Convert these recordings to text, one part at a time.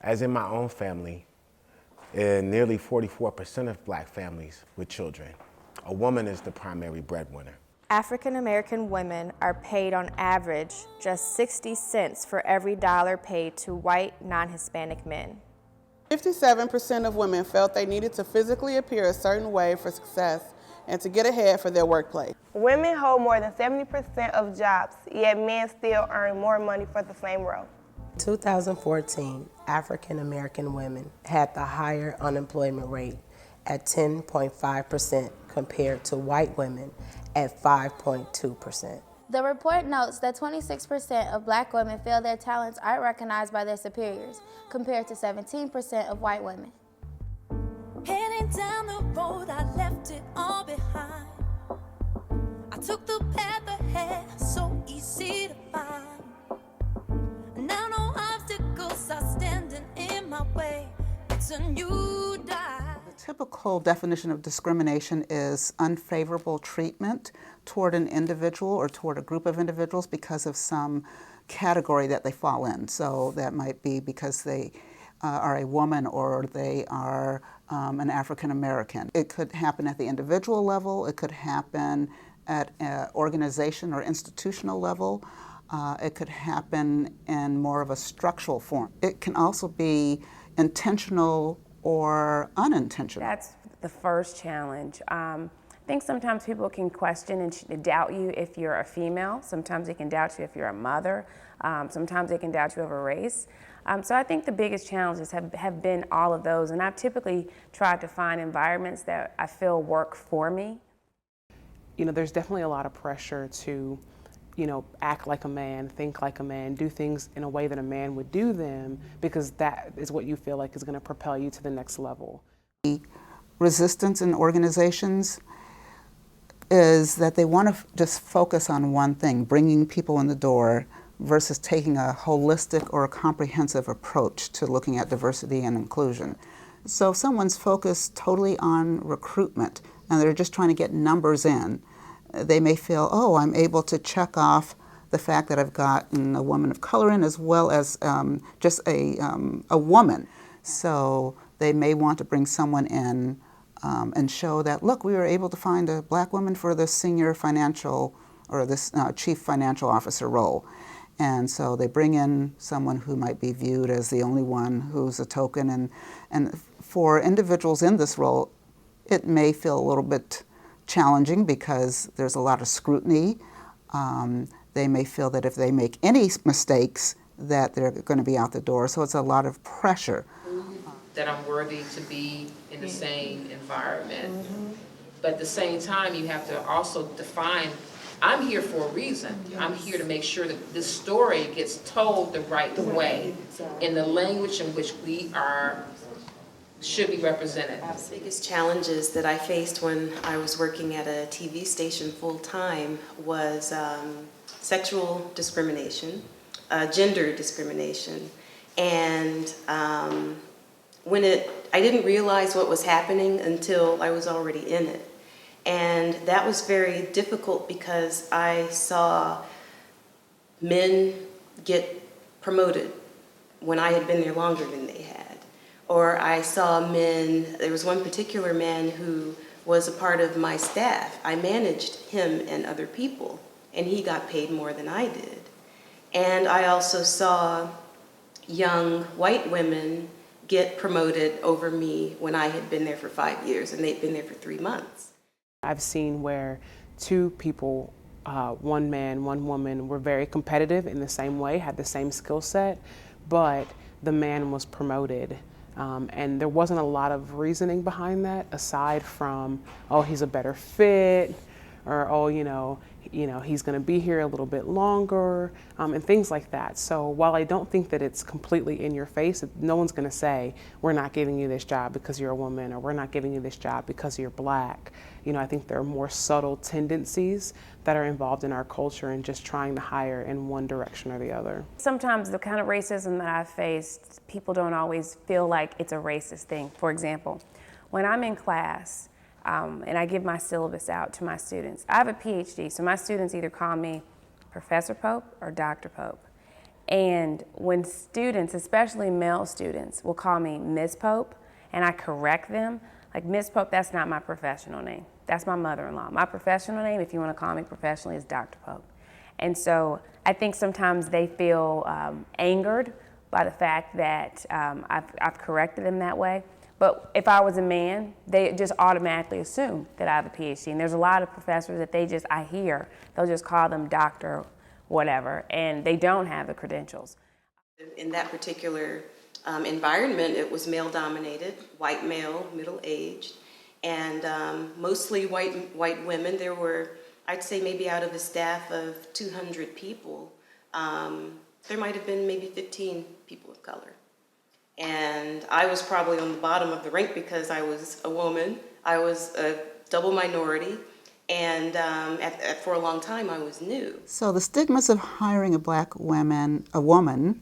As in my own family, in nearly 44% of black families with children, a woman is the primary breadwinner. African American women are paid on average just 60 cents for every dollar paid to white non-Hispanic men. 57% of women felt they needed to physically appear a certain way for success and to get ahead for their workplace. Women hold more than 70% of jobs, yet men still earn more money for the same role. 2014, African American women had the higher unemployment rate at 10.5% compared to white women at 5.2%. The report notes that 26% of black women feel their talents aren't recognized by their superiors, compared to 17% of white women. Heading down the road, I left it all behind. I took the path ahead, so easy to find. Now no obstacles are standing in my way. It's a new day. The typical definition of discrimination is unfavorable treatment toward an individual or toward a group of individuals because of some category that they fall in. So that might be because they are a woman or they are an African American. It could happen at the individual level. It could happen at an organization or institutional level. It could happen in more of a structural form. It can also be intentional or unintentional. That's the first challenge. I think sometimes people can question and doubt you if you're a female. Sometimes they can doubt you if you're a mother. Sometimes they can doubt you of a race. So I think the biggest challenges have been all of those, and I've typically tried to find environments that I feel work for me. You know, there's definitely a lot of pressure to, you know, act like a man, think like a man, do things in a way that a man would do them, because that is what you feel like is going to propel you to the next level. The resistance in organizations is that they want to just focus on one thing, bringing people in the door, versus taking a holistic or a comprehensive approach to looking at diversity and inclusion. So if someone's focused totally on recruitment and they're just trying to get numbers in, they may feel, oh, I'm able to check off the fact that I've gotten a woman of color in as well as just a woman. So they may want to bring someone in and show that, look, we were able to find a black woman for this senior financial or this chief financial officer role. And so they bring in someone who might be viewed as the only one who's a token. And for individuals in this role, it may feel a little bit challenging because there's a lot of scrutiny. They may feel that if they make any mistakes, that they're going to be out the door. So it's a lot of pressure. That I'm worthy to be in the same environment. But at the same time, you have to also define, I'm here for a reason. I'm here to make sure that this story gets told the right way, in the language in which we should be represented. The biggest challenges that I faced when I was working at a TV station full-time was sexual discrimination, gender discrimination, and I didn't realize what was happening until I was already in it. And that was very difficult because I saw men get promoted when I had been there longer than they had. Or I saw men, there was one particular man who was a part of my staff. I managed him and other people, and he got paid more than I did. And I also saw young white women get promoted over me when I had been there for 5 years and they'd been there for 3 months. I've seen where two people, one man, one woman, were very competitive in the same way, had the same skill set, but the man was promoted. And there wasn't a lot of reasoning behind that, aside from, oh, he's a better fit, or, oh, you know, he's going to be here a little bit longer, and things like that. So while I don't think that it's completely in your face, no one's going to say, we're not giving you this job because you're a woman, or we're not giving you this job because you're black. You know, I think there are more subtle tendencies that are involved in our culture and just trying to hire in one direction or the other. Sometimes the kind of racism that I've faced, people don't always feel like it's a racist thing. For example, when I'm in class, and I give my syllabus out to my students. I have a PhD, so my students either call me Professor Pope or Dr. Pope. And when students, especially male students, will call me Miss Pope, and I correct them, like Miss Pope, that's not my professional name. That's my mother-in-law. My professional name, if you want to call me professionally, is Dr. Pope. And so I think sometimes they feel angered by the fact that I've corrected them that way. But if I was a man, they just automatically assume that I have a PhD. And there's a lot of professors that I hear, they'll just call them doctor, whatever, and they don't have the credentials. In that particular environment, it was male-dominated, white male, middle-aged, and mostly white women. There were, I'd say maybe out of a staff of 200 people, there might have been maybe 15 people of color. And I was probably on the bottom of the rank because I was a woman. I was a double minority, and for a long time I was new. So the stigmas of hiring a woman,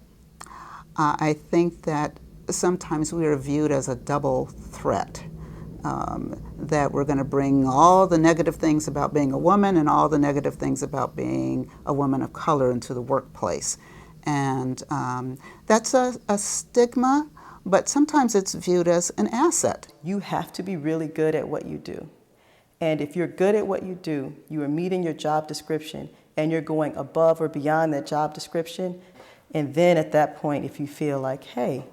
I think that sometimes we are viewed as a double threat. That we're going to bring all the negative things about being a woman and all the negative things about being a woman of color into the workplace. And that's a stigma, but sometimes it's viewed as an asset. You have to be really good at what you do. And if you're good at what you do, you are meeting your job description and you're going above or beyond that job description. And then at that point, if you feel like, hey,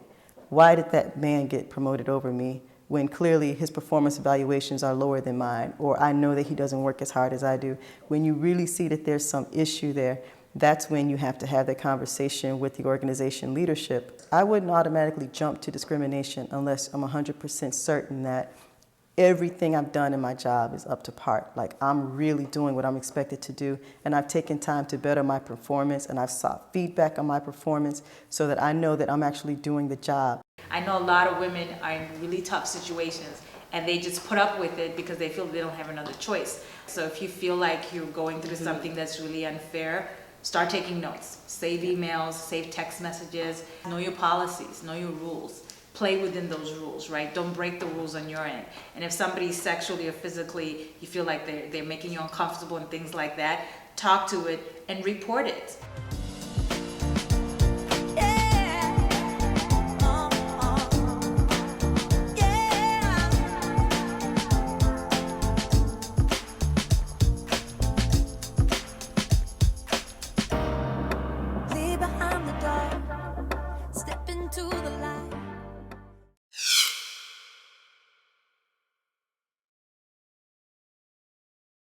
why did that man get promoted over me when clearly his performance evaluations are lower than mine, or I know that he doesn't work as hard as I do, when you really see that there's some issue there, that's when you have to have that conversation with the organization leadership. I wouldn't automatically jump to discrimination unless I'm 100% certain that everything I've done in my job is up to par. Like I'm really doing what I'm expected to do, and I've taken time to better my performance, and I've sought feedback on my performance so that I know that I'm actually doing the job. I know a lot of women are in really tough situations and they just put up with it because they feel they don't have another choice. So if you feel like you're going through something that's really unfair, start taking notes. Save emails, save text messages, know your policies, know your rules. Play within those rules, right? Don't break the rules on your end. And if somebody sexually or physically, you feel like they're making you uncomfortable and things like that, talk to it and report it.